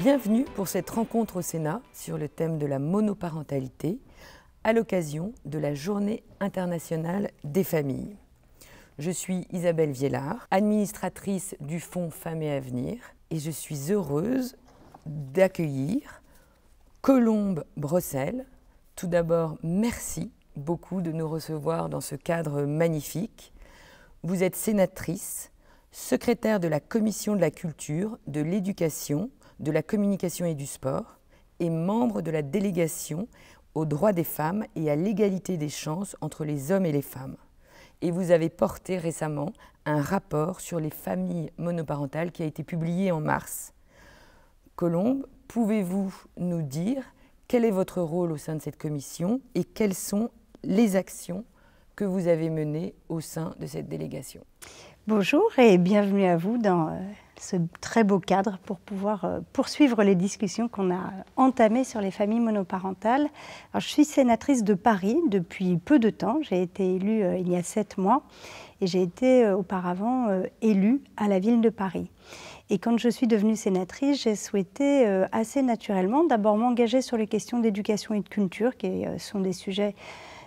Bienvenue pour cette rencontre au Sénat sur le thème de la monoparentalité à l'occasion de la Journée internationale des familles. Je suis Isabelle Viellard, administratrice du Fonds Femmes et Avenir, et je suis heureuse d'accueillir Colombe Brossel. Tout d'abord, merci beaucoup de nous recevoir dans ce cadre magnifique. Vous êtes sénatrice, secrétaire de la Commission de la Culture, de l'Éducation, de la Communication et du Sport et membre de la délégation aux droits des femmes et à l'égalité des chances entre les hommes et les femmes. Et vous avez porté récemment un rapport sur les familles monoparentales qui a été publié en mars. Colombe, pouvez-vous nous dire quel est votre rôle au sein de cette commission et quelles sont les actions que vous avez menées au sein de cette délégation? Bonjour et bienvenue à vous dans ce très beau cadre pour pouvoir poursuivre les discussions qu'on a entamées sur les familles monoparentales. Alors, je suis sénatrice de Paris depuis peu de temps. J'ai été élue il y a 7 mois et j'ai été auparavant élue à la ville de Paris. Et quand je suis devenue sénatrice, j'ai souhaité assez naturellement d'abord m'engager sur les questions d'éducation et de culture, qui sont des sujets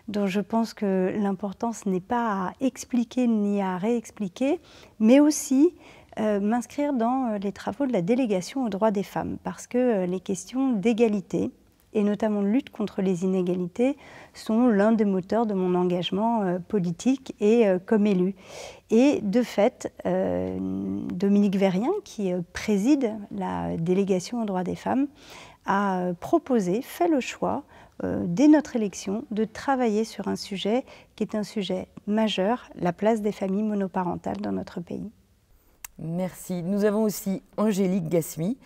dont je pense que l'importance n'est pas à expliquer ni à réexpliquer, mais aussi m'inscrire dans les travaux de la délégation aux droits des femmes, parce que les questions d'égalité, et notamment de lutte contre les inégalités, sont l'un des moteurs de mon engagement politique et comme élue. Et de fait, Dominique Vérien, qui préside la délégation aux droits des femmes, a proposé, fait le choix, dès notre élection, de travailler sur un sujet qui est un sujet majeur, la place des familles monoparentales dans notre pays. Merci. Nous avons aussi Angélique Gasmi.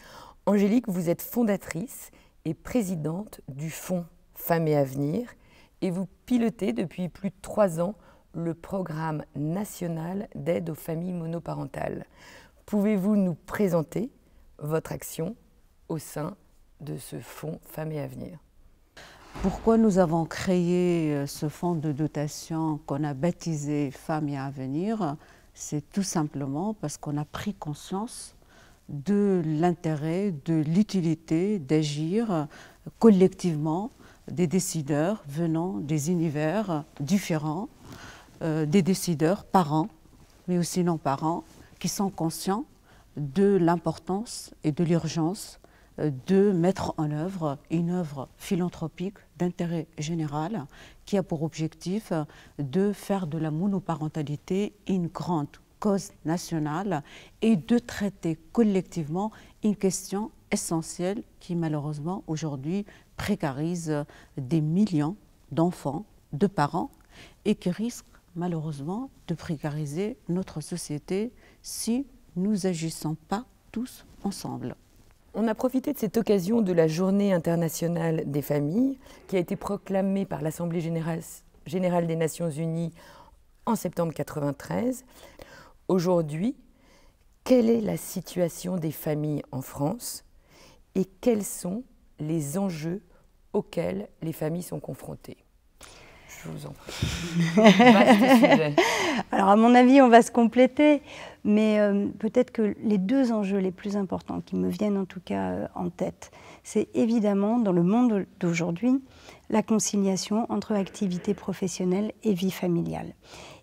Angélique, vous êtes fondatrice et présidente du Fonds Femmes et Avenir et vous pilotez depuis plus de 3 ans le programme national d'aide aux familles monoparentales. Pouvez-vous nous présenter votre action au sein de ce Fonds Femmes et Avenir? Pourquoi nous avons créé ce fonds de dotation qu'on a baptisé Femmes et Avenir? C'est tout simplement parce qu'on a pris conscience de l'intérêt, de l'utilité d'agir collectivement des décideurs venant des univers différents, des décideurs parents, mais aussi non-parents, qui sont conscients de l'importance et de l'urgence de mettre en œuvre une œuvre philanthropique d'intérêt général qui a pour objectif de faire de la monoparentalité une grande cause nationale et de traiter collectivement une question essentielle qui malheureusement aujourd'hui précarise des millions d'enfants, de parents et qui risque malheureusement de précariser notre société si nous n'agissons pas tous ensemble. On a profité de cette occasion de la Journée internationale des familles qui a été proclamée par l'Assemblée générale des Nations Unies en septembre 1993. Aujourd'hui, quelle est la situation des familles en France et quels sont les enjeux auxquels les familles sont confrontées? Je vous en prie. Vaste sujet. Alors à mon avis, on va se compléter, mais peut-être que les 2 enjeux les plus importants qui me viennent en tout cas en tête, c'est évidemment dans le monde d'aujourd'hui, la conciliation entre activité professionnelle et vie familiale.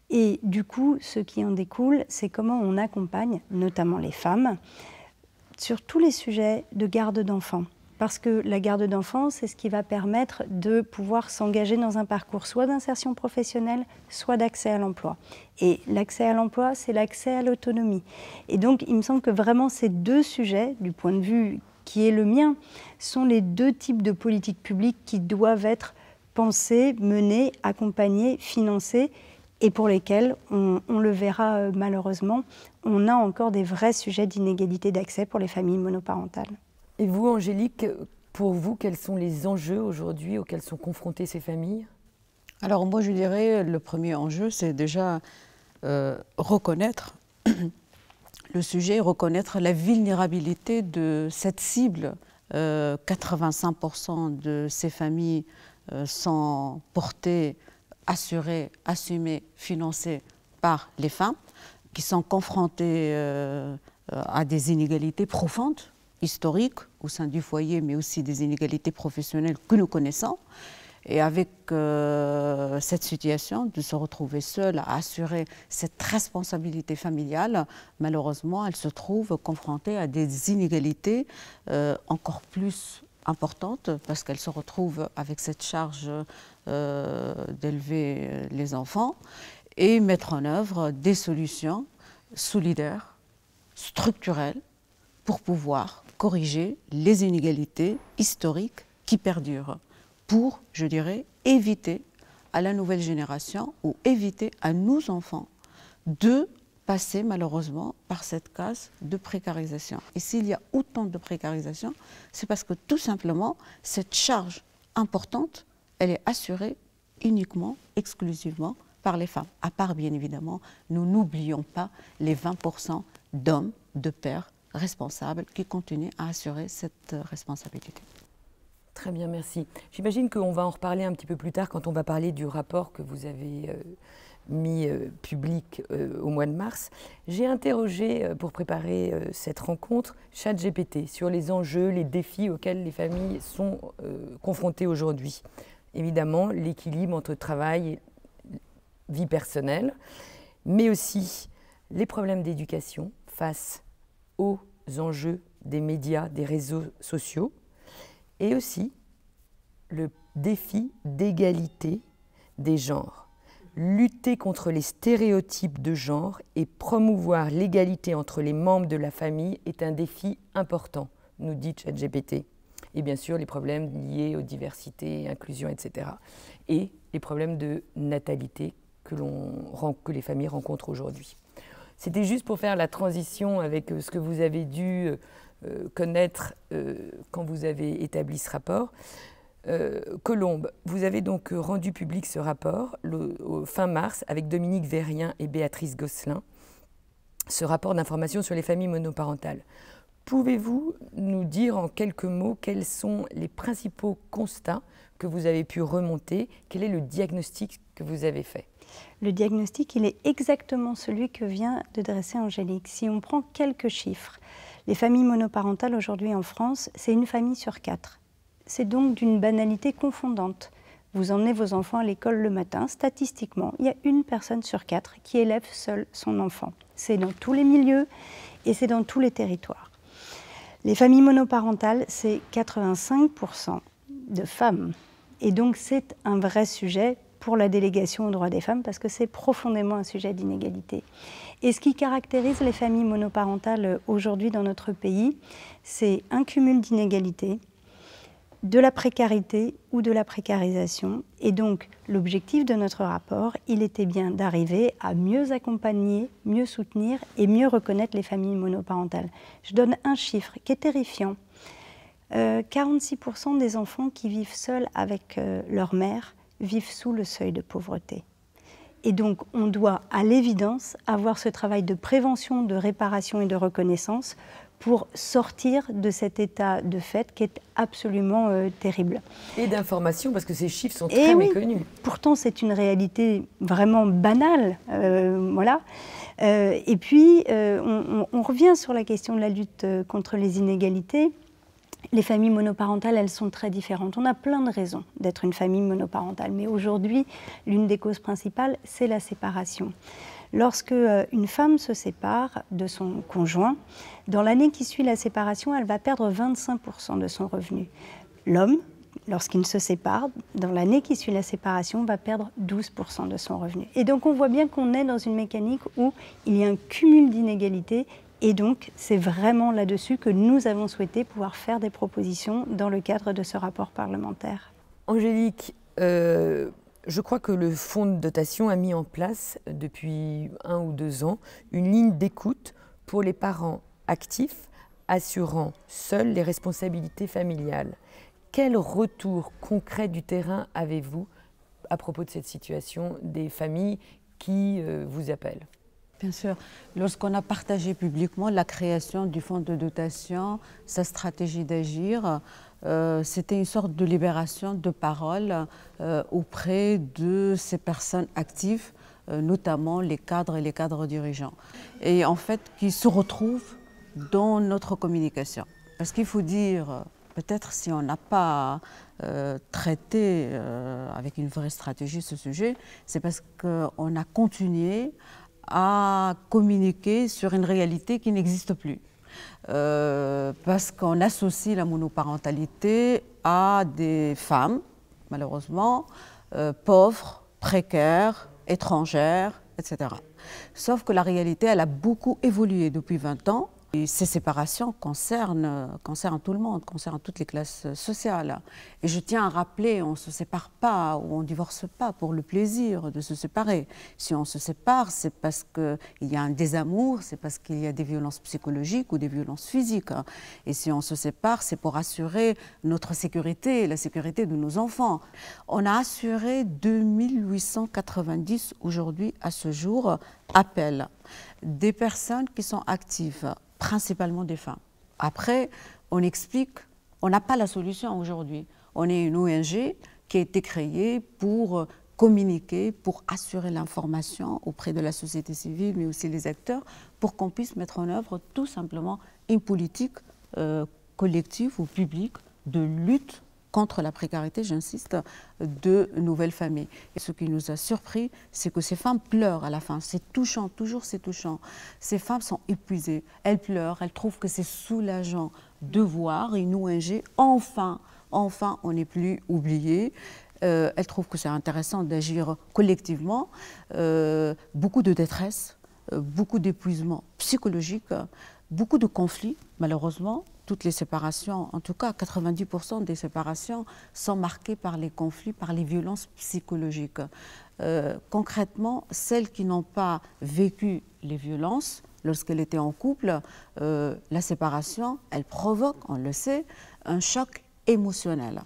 Et du coup, ce qui en découle, c'est comment on accompagne, notamment les femmes, sur tous les sujets de garde d'enfants. Parce que la garde d'enfants, c'est ce qui va permettre de pouvoir s'engager dans un parcours soit d'insertion professionnelle, soit d'accès à l'emploi. Et l'accès à l'emploi, c'est l'accès à l'autonomie. Et donc, il me semble que vraiment ces 2 sujets, du point de vue qui est le mien, sont les 2 types de politiques publiques qui doivent être pensées, menées, accompagnées, financées, et pour lesquelles, on le verra malheureusement, on a encore des vrais sujets d'inégalité d'accès pour les familles monoparentales. Et vous, Angélique, pour vous, quels sont les enjeux aujourd'hui auxquels sont confrontées ces familles? Alors moi je dirais le premier enjeu c'est déjà reconnaître le sujet, reconnaître la vulnérabilité de cette cible. 85% de ces familles sont portées, assurées, assumées, financées par les femmes qui sont confrontées à des inégalités profondes historiques au sein du foyer, mais aussi des inégalités professionnelles que nous connaissons. Et avec cette situation, de se retrouver seule à assurer cette responsabilité familiale, malheureusement, elle se trouve confrontée à des inégalités encore plus importantes parce qu'elle se retrouve avec cette charge d'élever les enfants et mettre en œuvre des solutions solidaires, structurelles, pour pouvoir corriger les inégalités historiques qui perdurent, pour, je dirais, éviter à la nouvelle génération ou éviter à nos enfants de passer malheureusement par cette case de précarisation. Et s'il y a autant de précarisation, c'est parce que tout simplement, cette charge importante, elle est assurée uniquement, exclusivement par les femmes. À part, bien évidemment, nous n'oublions pas les 20% d'hommes, de pères responsables qui continuent à assurer cette responsabilité. Très bien, merci. J'imagine qu'on va en reparler un petit peu plus tard quand on va parler du rapport que vous avez mis public au mois de mars. J'ai interrogé, pour préparer cette rencontre, ChatGPT sur les enjeux, les défis auxquels les familles sont confrontées aujourd'hui. Évidemment, l'équilibre entre travail et vie personnelle, mais aussi les problèmes d'éducation face aux enjeux des médias, des réseaux sociaux, et aussi le défi d'égalité des genres. Lutter contre les stéréotypes de genre et promouvoir l'égalité entre les membres de la famille est un défi important, nous dit ChatGPT. Et bien sûr, les problèmes liés aux diversités, inclusion, etc. Et les problèmes de natalité que les familles rencontrent aujourd'hui. C'était juste pour faire la transition avec ce que vous avez dû connaître quand vous avez établi ce rapport. Colombe, vous avez donc rendu public ce rapport fin mars avec Dominique Verrien et Béatrice Gosselin, ce rapport d'information sur les familles monoparentales. Pouvez-vous nous dire en quelques mots quels sont les principaux constats que vous avez pu remonter? Quel est le diagnostic que vous avez fait? Le diagnostic, il est exactement celui que vient de dresser Angélique. Si on prend quelques chiffres, les familles monoparentales aujourd'hui en France, c'est une famille sur 4. C'est donc d'une banalité confondante. Vous emmenez vos enfants à l'école le matin, statistiquement, il y a une personne sur 4 qui élève seule son enfant. C'est dans tous les milieux et c'est dans tous les territoires. Les familles monoparentales, c'est 85% de femmes. Et donc c'est un vrai sujet pour la délégation aux droits des femmes parce que c'est profondément un sujet d'inégalité. Et ce qui caractérise les familles monoparentales aujourd'hui dans notre pays, c'est un cumul d'inégalités, de la précarité ou de la précarisation. Et donc l'objectif de notre rapport, il était bien d'arriver à mieux accompagner, mieux soutenir et mieux reconnaître les familles monoparentales. Je donne un chiffre qui est terrifiant. 46% des enfants qui vivent seuls avec leur mère vivent sous le seuil de pauvreté. Et donc, on doit, à l'évidence, avoir ce travail de prévention, de réparation et de reconnaissance pour sortir de cet état de fait qui est absolument terrible. Et d'information, parce que ces chiffres sont très méconnus. Pourtant, c'est une réalité vraiment banale. Voilà. Et puis, on revient sur la question de la lutte contre les inégalités. Les familles monoparentales, elles sont très différentes. On a plein de raisons d'être une famille monoparentale, mais aujourd'hui, l'une des causes principales, c'est la séparation. Lorsque une femme se sépare de son conjoint, dans l'année qui suit la séparation, elle va perdre 25% de son revenu. L'homme, lorsqu'il se sépare, dans l'année qui suit la séparation, va perdre 12% de son revenu. Et donc on voit bien qu'on est dans une mécanique où il y a un cumul d'inégalités. Et donc, c'est vraiment là-dessus que nous avons souhaité pouvoir faire des propositions dans le cadre de ce rapport parlementaire. Angélique, je crois que le fonds de dotation a mis en place depuis 1 ou 2 ans une ligne d'écoute pour les parents actifs assurant seuls les responsabilités familiales. Quel retour concret du terrain avez-vous à propos de cette situation des familles qui vous appellent ? Bien sûr. Lorsqu'on a partagé publiquement la création du fonds de dotation, sa stratégie d'agir, c'était une sorte de libération de parole auprès de ces personnes actives, notamment les cadres et les cadres dirigeants. Et en fait, qui se retrouvent dans notre communication. Parce qu'il faut dire, peut-être si on n'a pas traité avec une vraie stratégie ce sujet, c'est parce qu'on a continué à communiquer sur une réalité qui n'existe plus. Parce qu'on associe la monoparentalité à des femmes, malheureusement, pauvres, précaires, étrangères, etc. Sauf que la réalité, elle a beaucoup évolué depuis 20 ans. Et ces séparations concernent tout le monde, concernent toutes les classes sociales. Et je tiens à rappeler, on ne se sépare pas ou on ne divorce pas pour le plaisir de se séparer. Si on se sépare, c'est parce qu'il y a un désamour, c'est parce qu'il y a des violences psychologiques ou des violences physiques. Et si on se sépare, c'est pour assurer notre sécurité, la sécurité de nos enfants. On a assuré 2890 aujourd'hui, à ce jour, appels des personnes qui sont actives, principalement des femmes. Après, on explique, on n'a pas la solution aujourd'hui. On est une ONG qui a été créée pour communiquer, pour assurer l'information auprès de la société civile, mais aussi les acteurs, pour qu'on puisse mettre en œuvre tout simplement une politique collective ou publique de lutte contre la précarité, j'insiste, de nouvelles familles. Et ce qui nous a surpris, c'est que ces femmes pleurent à la fin. C'est touchant, toujours c'est touchant. Ces femmes sont épuisées, elles pleurent, elles trouvent que c'est soulageant de voir une ONG, enfin, on n'est plus oublié. Elles trouvent que c'est intéressant d'agir collectivement. Beaucoup de détresse, beaucoup d'épuisement psychologique, beaucoup de conflits, malheureusement. Toutes les séparations, en tout cas 90% des séparations sont marquées par les conflits, par les violences psychologiques. Concrètement, celles qui n'ont pas vécu les violences, lorsqu'elles étaient en couple, la séparation, elle provoque, on le sait, un choc émotionnel.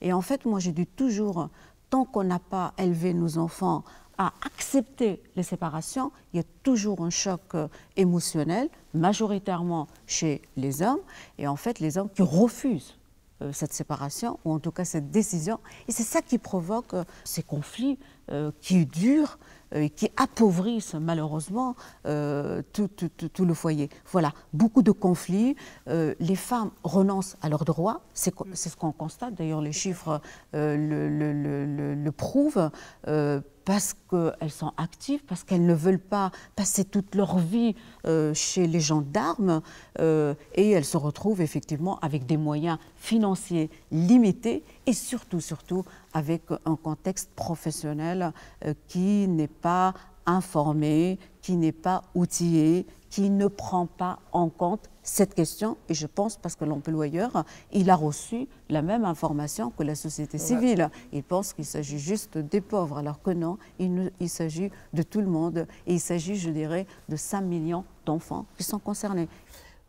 Et en fait, moi je dis toujours, tant qu'on n'a pas élevé nos enfants à accepter les séparations, il y a toujours un choc émotionnel, majoritairement chez les hommes, et en fait les hommes qui refusent cette séparation, ou en tout cas cette décision, et c'est ça qui provoque ces conflits qui durent, qui appauvrissent malheureusement tout le foyer. Voilà, beaucoup de conflits, les femmes renoncent à leurs droits, c'est ce qu'on constate, d'ailleurs les chiffres le prouvent, parce qu'elles sont actives, parce qu'elles ne veulent pas passer toute leur vie chez les gendarmes, et elles se retrouvent effectivement avec des moyens financiers limités et surtout avec un contexte professionnel qui n'est pas informé, qui n'est pas outillé, qui ne prend pas en compte cette question. Et je pense parce que l'employeur, il a reçu la même information que la société civile. Il pense qu'il s'agit juste des pauvres, alors que non, il s'agit de tout le monde. Et il s'agit, je dirais, de 5 millions d'enfants qui sont concernés.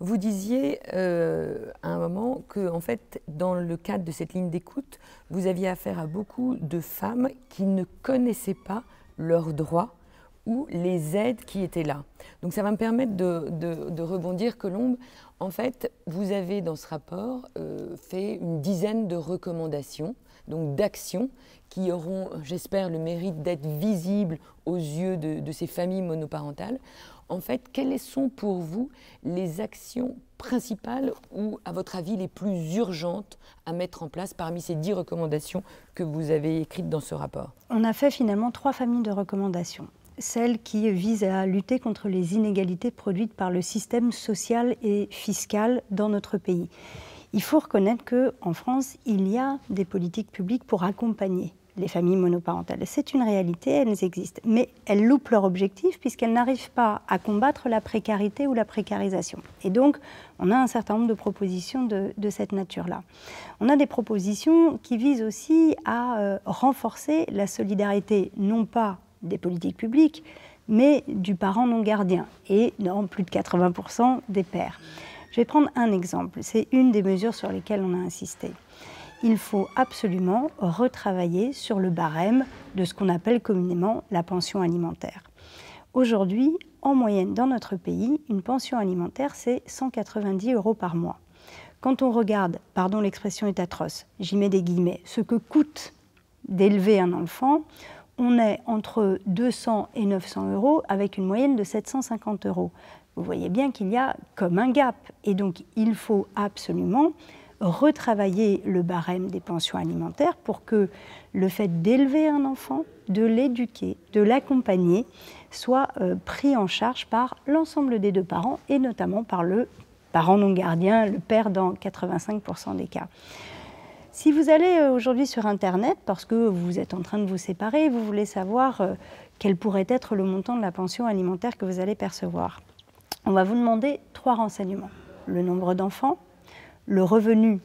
Vous disiez à un moment que, en fait, dans le cadre de cette ligne d'écoute, vous aviez affaire à beaucoup de femmes qui ne connaissaient pas leurs droits ou les aides qui étaient là. Donc ça va me permettre de rebondir, Colombe. En fait, vous avez dans ce rapport fait une dizaine de recommandations, donc d'actions qui auront, j'espère, le mérite d'être visibles aux yeux de ces familles monoparentales. En fait, quelles sont pour vous les actions principales ou, à votre avis, les plus urgentes à mettre en place parmi ces 10 recommandations que vous avez écrites dans ce rapport? On a fait finalement 3 familles de recommandations. Celle qui vise à lutter contre les inégalités produites par le système social et fiscal dans notre pays. Il faut reconnaître qu'en France, il y a des politiques publiques pour accompagner les familles monoparentales. C'est une réalité, elles existent. Mais elles loupent leur objectif puisqu'elles n'arrivent pas à combattre la précarité ou la précarisation. Et donc, on a un certain nombre de propositions de cette nature-là. On a des propositions qui visent aussi à renforcer la solidarité, non pas des politiques publiques, mais du parent non gardien et dans plus de 80% des pères. Je vais prendre un exemple, c'est une des mesures sur lesquelles on a insisté. Il faut absolument retravailler sur le barème de ce qu'on appelle communément la pension alimentaire. Aujourd'hui, en moyenne dans notre pays, une pension alimentaire, c'est 190 € par mois. Quand on regarde, pardon l'expression est atroce, j'y mets des guillemets, ce que coûte d'élever un enfant, on est entre 200 et 900 € avec une moyenne de 750 €. Vous voyez bien qu'il y a comme un gap. Et donc, il faut absolument retravailler le barème des pensions alimentaires pour que le fait d'élever un enfant, de l'éduquer, de l'accompagner, soit pris en charge par l'ensemble des deux parents et notamment par le parent non gardien, le père dans 85% des cas. Si vous allez aujourd'hui sur Internet, parce que vous êtes en train de vous séparer, vous voulez savoir quel pourrait être le montant de la pension alimentaire que vous allez percevoir, on va vous demander 3 renseignements. Le nombre d'enfants, le revenu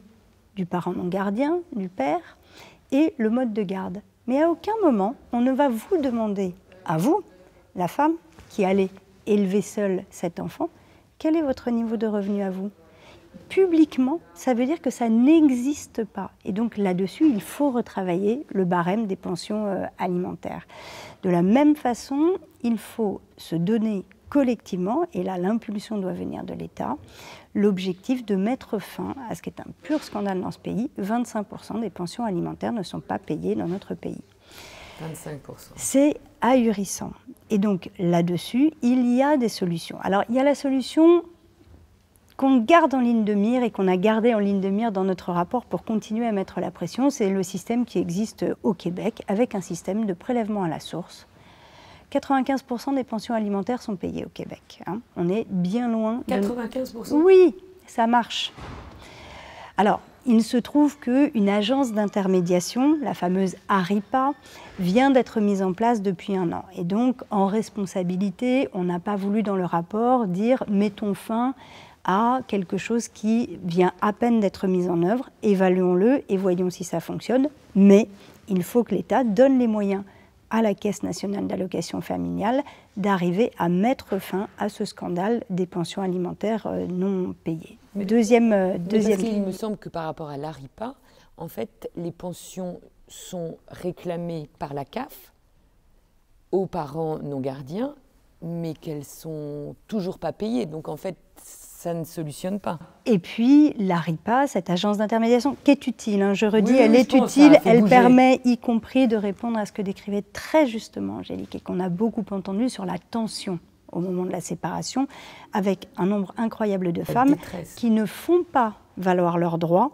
du parent non gardien, du père, et le mode de garde. Mais à aucun moment, on ne va vous demander, à vous, la femme qui allait élever seule cet enfant, quel est votre niveau de revenu à vous? Publiquement, ça veut dire que ça n'existe pas. Et donc là-dessus, il faut retravailler le barème des pensions alimentaires. De la même façon, il faut se donner collectivement, et là l'impulsion doit venir de l'État, l'objectif de mettre fin à ce qui est un pur scandale dans ce pays. 25% des pensions alimentaires ne sont pas payées dans notre pays. 25%. C'est ahurissant. Et donc là-dessus, il y a des solutions. Alors il y a la solution qu'on garde en ligne de mire et qu'on a gardé en ligne de mire dans notre rapport pour continuer à mettre la pression, c'est le système qui existe au Québec avec un système de prélèvement à la source. 95% des pensions alimentaires sont payées au Québec. Hein. On est bien loin. 95%? Oui, ça marche. Alors, il se trouve qu'une agence d'intermédiation, la fameuse ARIPA, vient d'être mise en place depuis 1 an. Et donc, en responsabilité, on n'a pas voulu dans le rapport dire « mettons fin à quelque chose qui vient à peine d'être mis en œuvre, évaluons-le et voyons si ça fonctionne ». Mais il faut que l'État donne les moyens à la Caisse nationale d'allocation familiale d'arriver à mettre fin à ce scandale des pensions alimentaires non payées. Deuxième. Il me semble que par rapport à l'ARIPA, en fait, les pensions sont réclamées par la CAF aux parents non gardiens, mais qu'elles sont toujours pas payées. Donc en fait, ça ne solutionne pas. Et puis, l'ARIPA, cette agence d'intermédiation, qui est utile, hein, je redis, elle est utile, elle permet y compris de répondre à ce que décrivait très justement Angélique, et qu'on a beaucoup entendu sur la tension au moment de la séparation, avec un nombre incroyable de femmes qui ne font pas valoir leurs droits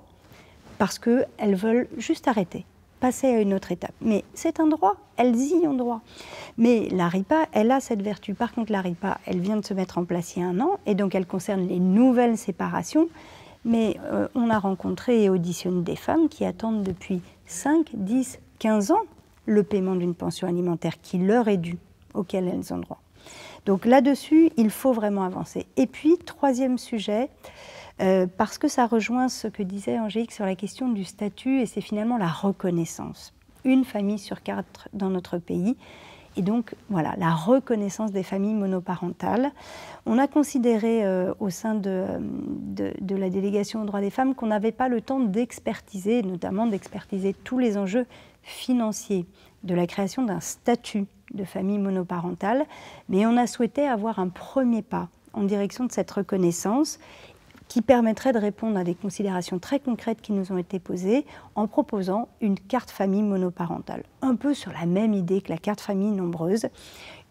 parce qu'elles veulent juste arrêter, passer à une autre étape. Mais c'est un droit, elles y ont droit. Mais l'ARIPA, elle a cette vertu. Par contre, l'ARIPA, elle vient de se mettre en place il y a 1 an, et donc elle concerne les nouvelles séparations. Mais on a rencontré et auditionné des femmes qui attendent depuis 5, 10, 15 ans le paiement d'une pension alimentaire qui leur est due, auquel elles ont droit. Donc là-dessus, il faut vraiment avancer. Et puis, 3e sujet, parce que ça rejoint ce que disait Angélique sur la question du statut, et c'est finalement la reconnaissance. Une famille sur 4 dans notre pays. Et donc, voilà, la reconnaissance des familles monoparentales. On a considéré au sein de la délégation aux droits des femmes qu'on n'avait pas le temps d'expertiser, notamment d'expertiser tous les enjeux financiers de la création d'un statut de famille monoparentale, mais on a souhaité avoir un premier pas en direction de cette reconnaissance qui permettrait de répondre à des considérations très concrètes qui nous ont été posées en proposant une carte famille monoparentale. Un peu sur la même idée que la carte famille nombreuse.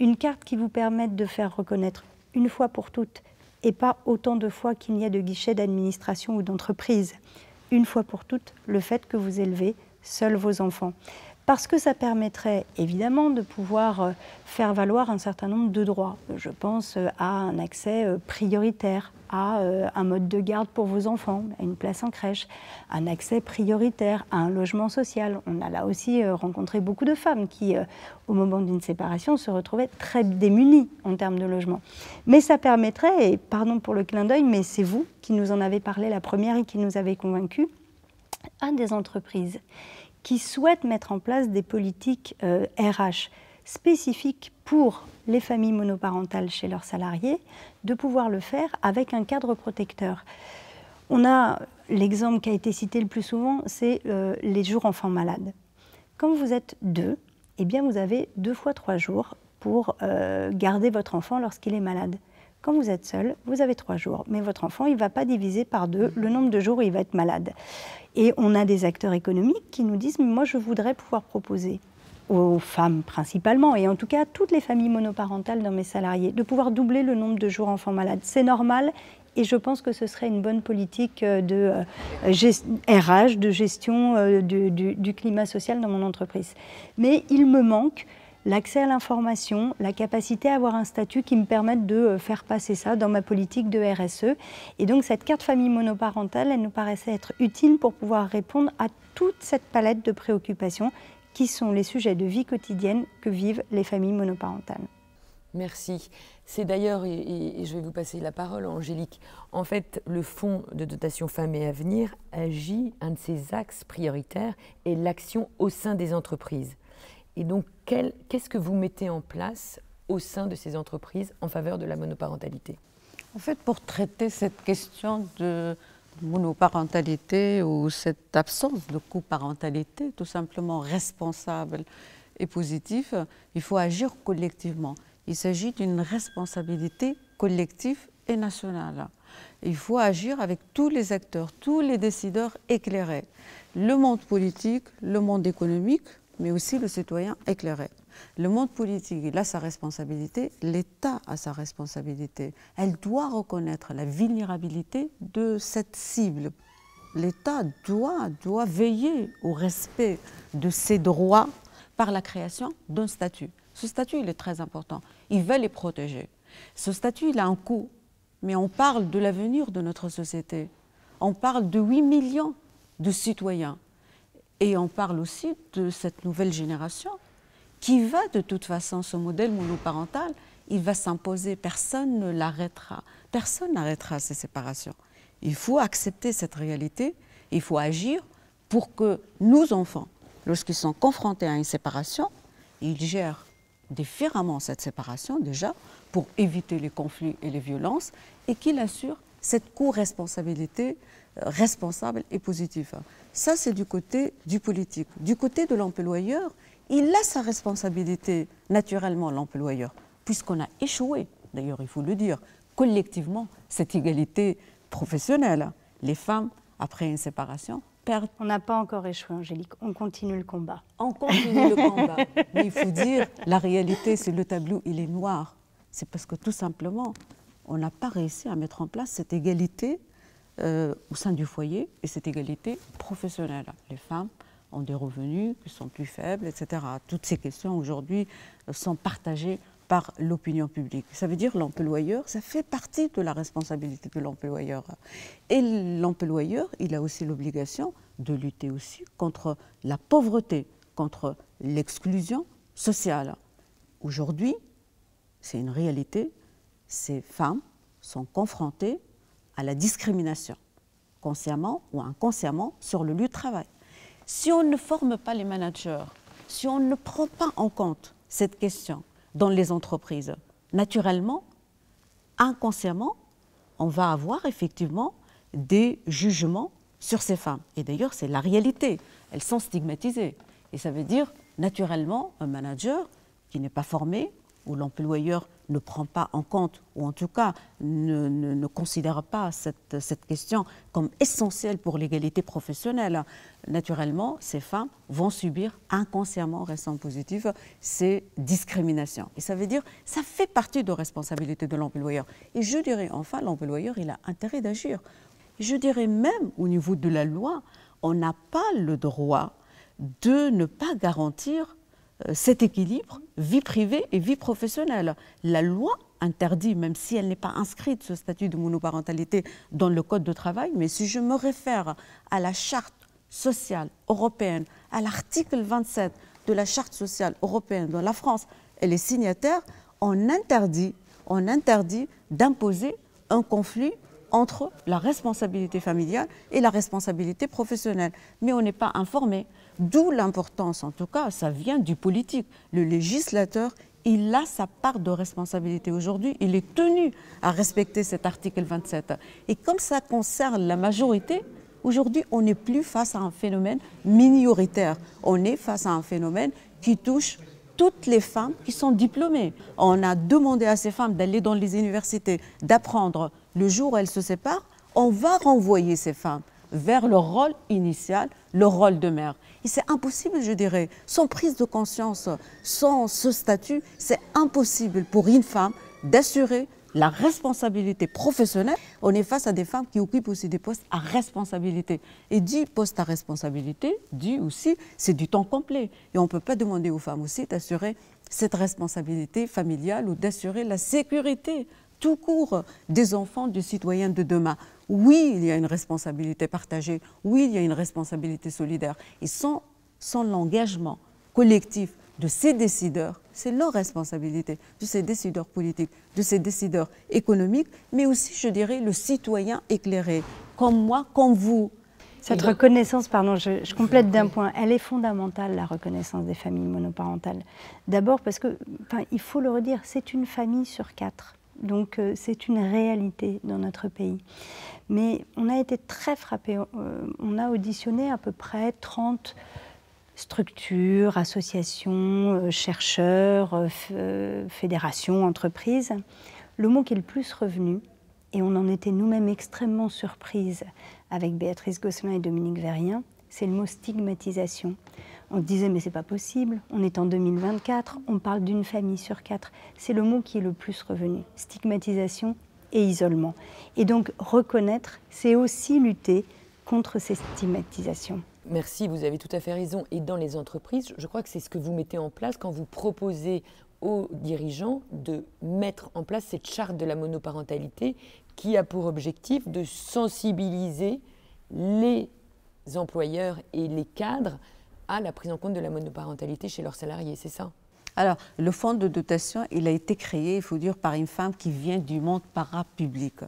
Une carte qui vous permette de faire reconnaître une fois pour toutes, et pas autant de fois qu'il y a de guichets d'administration ou d'entreprise, une fois pour toutes, le fait que vous élevez seuls vos enfants. Parce que ça permettrait évidemment de pouvoir faire valoir un certain nombre de droits. Je pense à un accès prioritaire, à un mode de garde pour vos enfants, à une place en crèche, un accès prioritaire à un logement social. On a là aussi rencontré beaucoup de femmes qui, au moment d'une séparation, se retrouvaient très démunies en termes de logement. Mais ça permettrait, et pardon pour le clin d'œil, mais c'est vous qui nous en avez parlé la première et qui nous avez convaincus, à des entreprises qui souhaitent mettre en place des politiques RH spécifiques pour les familles monoparentales chez leurs salariés, de pouvoir le faire avec un cadre protecteur. On a l'exemple qui a été cité le plus souvent, c'est les jours enfants malades. Quand vous êtes 2, eh bien vous avez 2 fois 3 jours pour garder votre enfant lorsqu'il est malade. Quand vous êtes seul, vous avez 3 jours, mais votre enfant, il ne va pas diviser par 2 le nombre de jours où il va être malade. Et on a des acteurs économiques qui nous disent « moi, je voudrais pouvoir proposer aux femmes principalement, et en tout cas à toutes les familles monoparentales dans mes salariés, de pouvoir doubler le nombre de jours enfants malades. C'est normal. Et je pense que ce serait une bonne politique de RH, de gestion du climat social dans mon entreprise. Mais il me manque l'accès à l'information, la capacité à avoir un statut qui me permette de faire passer ça dans ma politique de RSE. Et donc cette carte famille monoparentale, elle nous paraissait être utile pour pouvoir répondre à toute cette palette de préoccupations qui sont les sujets de vie quotidienne que vivent les familles monoparentales. Merci. C'est d'ailleurs, et je vais vous passer la parole, Angélique, en fait, le Fonds de dotation Femmes et Avenir agit, un de ses axes prioritaires est l'action au sein des entreprises. Et donc, qu'est-ce que vous mettez en place au sein de ces entreprises en faveur de la monoparentalité? En fait, pour traiter cette question de monoparentalité ou cette absence de coparentalité, tout simplement responsable et positive, il faut agir collectivement. Il s'agit d'une responsabilité collective et nationale. Il faut agir avec tous les acteurs, tous les décideurs éclairés. Le monde politique, le monde économique, mais aussi le citoyen éclairé. Le monde politique, il a sa responsabilité, l'État a sa responsabilité. Elle doit reconnaître la vulnérabilité de cette cible. L'État doit veiller au respect de ses droits par la création d'un statut. Ce statut, il est très important. Il va les protéger. Ce statut, il a un coût. Mais on parle de l'avenir de notre société. On parle de 8 millions de citoyens. Et on parle aussi de cette nouvelle génération qui va, de toute façon, ce modèle monoparental, il va s'imposer. Personne ne l'arrêtera. Personne n'arrêtera ces séparations. Il faut accepter cette réalité. Il faut agir pour que nos enfants, lorsqu'ils sont confrontés à une séparation, ils gèrent différemment cette séparation déjà pour éviter les conflits et les violences et qu'il assure cette co-responsabilité responsable et positive. Ça, c'est du côté du politique. Du côté de l'employeur, il a sa responsabilité, naturellement, l'employeur, puisqu'on a échoué, d'ailleurs, il faut le dire, collectivement, cette égalité professionnelle. Les femmes, après une séparation, perdent. On n'a pas encore échoué, Angélique. On continue le combat. On continue le combat. Mais il faut dire, la réalité, c'est le tableau, il est noir. C'est parce que tout simplement, on n'a pas réussi à mettre en place cette égalité au sein du foyer et cette égalité professionnelle. Les femmes ont des revenus qui sont plus faibles, etc. Toutes ces questions aujourd'hui sont partagées par l'opinion publique. Ça veut dire l'employeur, ça fait partie de la responsabilité de l'employeur. Et l'employeur, il a aussi l'obligation de lutter aussi contre la pauvreté, contre l'exclusion sociale. Aujourd'hui, c'est une réalité, ces femmes sont confrontées à la discrimination, consciemment ou inconsciemment, sur le lieu de travail. Si on ne forme pas les managers, si on ne prend pas en compte cette question dans les entreprises, naturellement, inconsciemment, on va avoir effectivement des jugements sur ces femmes. Et d'ailleurs, c'est la réalité. Elles sont stigmatisées. Et ça veut dire, naturellement, un manager qui n'est pas formé, où l'employeur ne prend pas en compte, ou en tout cas ne considère pas cette question comme essentielle pour l'égalité professionnelle. Naturellement, ces femmes vont subir inconsciemment, restant positif, ces discriminations. Et ça veut dire, ça fait partie de la responsabilité de l'employeur. Et je dirais, enfin, l'employeur, il a intérêt d'agir. Je dirais même, au niveau de la loi, on n'a pas le droit de ne pas garantir cet équilibre, vie privée et vie professionnelle. La loi interdit, même si elle n'est pas inscrite, ce statut de monoparentalité dans le Code de travail, mais si je me réfère à la Charte sociale européenne, à l'article 27 de la Charte sociale européenne dont la France elle est signataire, on interdit d'imposer un conflit entre la responsabilité familiale et la responsabilité professionnelle. Mais on n'est pas informé. D'où l'importance, en tout cas, ça vient du politique. Le législateur, il a sa part de responsabilité. Aujourd'hui, il est tenu à respecter cet article 27. Et comme ça concerne la majorité, aujourd'hui, on n'est plus face à un phénomène minoritaire. On est face à un phénomène qui touche toutes les femmes qui sont diplômées. On a demandé à ces femmes d'aller dans les universités, d'apprendre. Le jour où elles se séparent, on va renvoyer ces femmes vers leur rôle initial, leur rôle de mère. Et c'est impossible, je dirais, sans prise de conscience, sans ce statut, c'est impossible pour une femme d'assurer la responsabilité professionnelle. On est face à des femmes qui occupent aussi des postes à responsabilité. Et dit poste à responsabilité, dit aussi, c'est du temps complet. Et on ne peut pas demander aux femmes aussi d'assurer cette responsabilité familiale ou d'assurer la sécurité tout court des enfants, des citoyens de demain. Oui, il y a une responsabilité partagée, oui, il y a une responsabilité solidaire. Et sans l'engagement collectif de ces décideurs, c'est leur responsabilité, de ces décideurs politiques, de ces décideurs économiques, mais aussi, je dirais, le citoyen éclairé, comme moi, comme vous. Cette reconnaissance, pardon, je complète d'un point, elle est fondamentale, la reconnaissance des familles monoparentales. D'abord parce que, il faut le redire, c'est une famille sur 4. Donc c'est une réalité dans notre pays. Mais on a été très frappés, on a auditionné à peu près 30 structures, associations, chercheurs, fédérations, entreprises. Le mot qui est le plus revenu, et on en était nous-mêmes extrêmement surprises avec Béatrice Gosselin et Dominique Vérien, c'est le mot stigmatisation. On se disait mais c'est pas possible, on est en 2024, on parle d'une famille sur 4. C'est le mot qui est le plus revenu, stigmatisation et isolement. Et donc reconnaître, c'est aussi lutter contre ces stigmatisations. Merci, vous avez tout à fait raison. Et dans les entreprises, je crois que c'est ce que vous mettez en place quand vous proposez aux dirigeants de mettre en place cette charte de la monoparentalité qui a pour objectif de sensibiliser les employeurs et les cadres à la prise en compte de la monoparentalité chez leurs salariés, c'est ça? Alors, le fonds de dotation, il a été créé, il faut dire, par une femme qui vient du monde parapublic,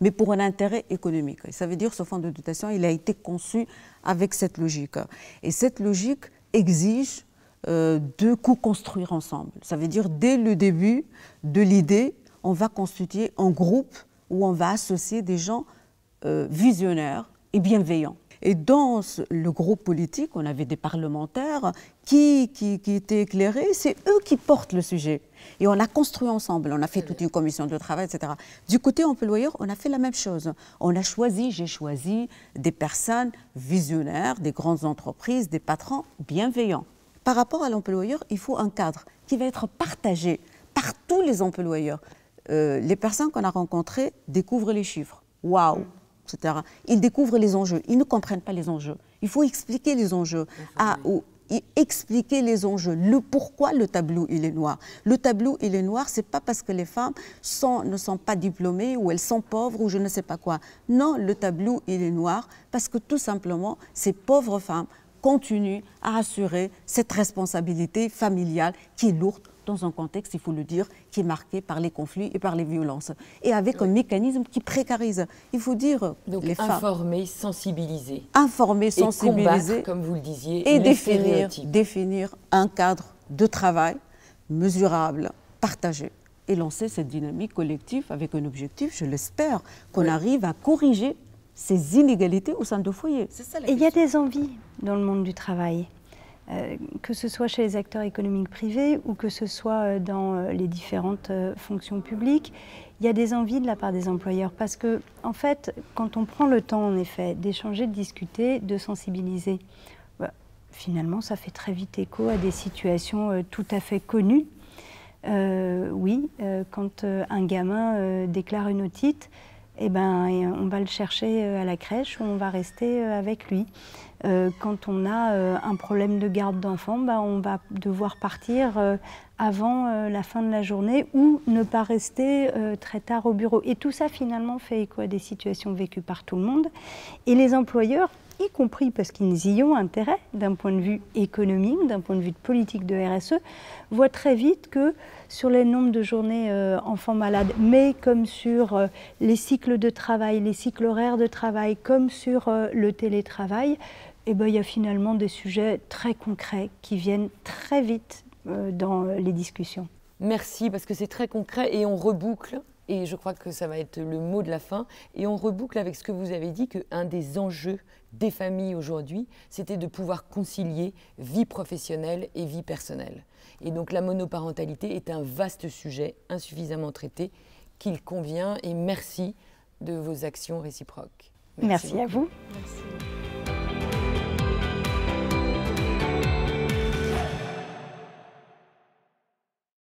mais pour un intérêt économique. Ça veut dire, ce fonds de dotation, il a été conçu avec cette logique. Et cette logique exige de co-construire ensemble. Ça veut dire, dès le début de l'idée, on va constituer un groupe où on va associer des gens visionnaires et bienveillants. Et dans le groupe politique, on avait des parlementaires qui étaient éclairés. C'est eux qui portent le sujet. Et on a construit ensemble. On a fait toute une commission de travail, etc. Du côté employeur, on a fait la même chose. J'ai choisi des personnes visionnaires, des grandes entreprises, des patrons bienveillants. Par rapport à l'employeur, il faut un cadre qui va être partagé par tous les employeurs. Les personnes qu'on a rencontrées découvrent les chiffres. Waouh! Etc. Ils découvrent les enjeux, ils ne comprennent pas les enjeux. Il faut expliquer les enjeux, expliquer les enjeux, le pourquoi le tableau il est noir. Le tableau il est noir, c'est pas parce que les femmes ne sont pas diplômées ou elles sont pauvres ou je ne sais pas quoi. Non, le tableau il est noir parce que tout simplement ces pauvres femmes continuent à assurer cette responsabilité familiale qui est lourde dans un contexte, il faut le dire, qui est marqué par les conflits et par les violences. Et avec un mécanisme qui précarise. Il faut dire donc, les femmes. Informer, sensibiliser. Informer, sensibiliser. Et combattre, comme vous le disiez, et les définir un cadre de travail mesurable, partagé. Et lancer cette dynamique collective avec un objectif, je l'espère, qu'on arrive à corriger ces inégalités au sein de foyers. Et il y a des envies dans le monde du travail. Que ce soit chez les acteurs économiques privés ou que ce soit dans les différentes fonctions publiques, il y a des envies de la part des employeurs parce que, en fait, quand on prend le temps, en effet, d'échanger, de discuter, de sensibiliser, finalement, ça fait très vite écho à des situations tout à fait connues. Quand un gamin déclare une otite, on va le chercher à la crèche ou on va rester avec lui. Quand on a un problème de garde d'enfant, on va devoir partir avant la fin de la journée ou ne pas rester très tard au bureau. Et tout ça, finalement, fait écho à des situations vécues par tout le monde. Et les employeurs, y compris parce qu'ils y ont intérêt d'un point de vue économique, d'un point de vue de politique de RSE, voient très vite que sur le nombre de journées enfants malades, mais comme sur les cycles de travail, les cycles horaires de travail, comme sur le télétravail, il y a finalement des sujets très concrets qui viennent très vite dans les discussions. Merci, parce que c'est très concret et on reboucle. Et je crois que ça va être le mot de la fin. Et on reboucle avec ce que vous avez dit, qu'un des enjeux des familles aujourd'hui, c'était de pouvoir concilier vie professionnelle et vie personnelle. Et donc la monoparentalité est un vaste sujet, insuffisamment traité, qu'il convient. Et merci de vos actions réciproques. Merci à vous. Merci.